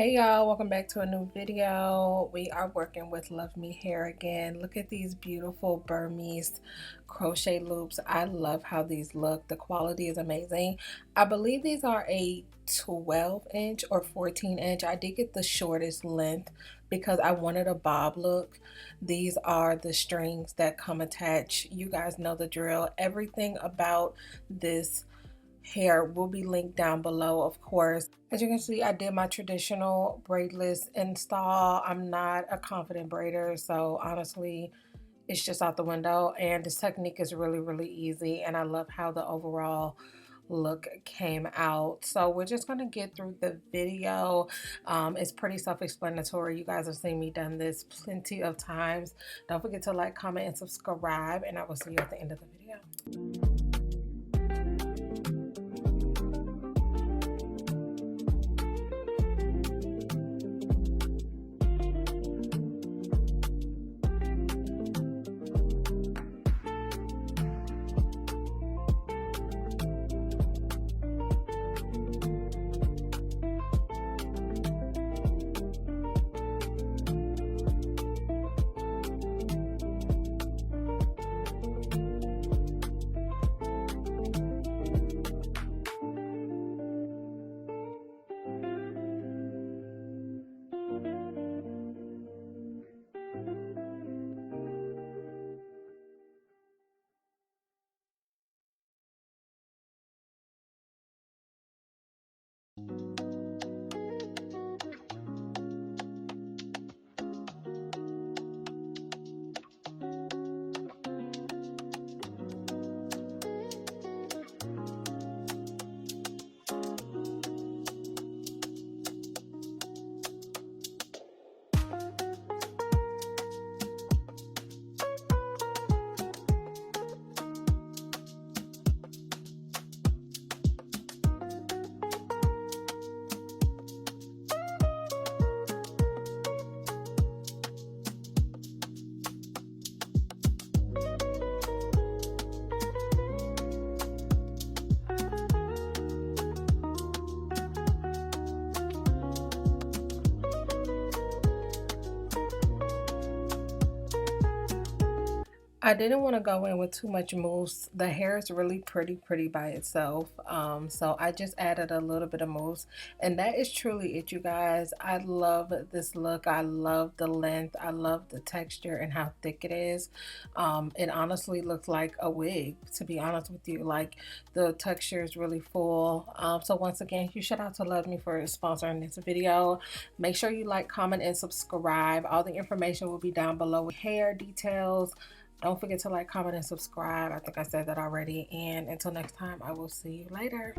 Hey y'all, welcome back to a new video. We are working with Luvme Hair again. Look at these beautiful Burmese crochet loops. I love how these look. The quality is amazing. I believe these are a 12-inch or 14-inch. I did get the shortest length because I wanted a bob look. These are the strings that come attached. You guys know the drill. Everything about this hair will be linked down below, of course. As you can see, I did my traditional braidless install. I'm not a confident braider, so honestly it's just out the window, and this technique is really easy, and I love how the overall look came out. So we're just going to get through the video. It's pretty self-explanatory. You guys have seen me done this plenty of times. Don't forget to like, comment, and subscribe, and I will see you at the end of the video. I didn't want to go in with too much mousse. The hair is really pretty by itself. So I just added a little bit of mousse, and that is truly it, you guys. I love this look. I love the length. I love the texture and how thick it is. It honestly looks like a wig, to be honest with you. Like, the texture is really full. So once again, huge shout out to Luvme for sponsoring this video. Make sure you like, comment, and subscribe. All the information will be down below with hair details. Don't forget to like, comment, and subscribe. I think I said that already. And until next time, I will see you later.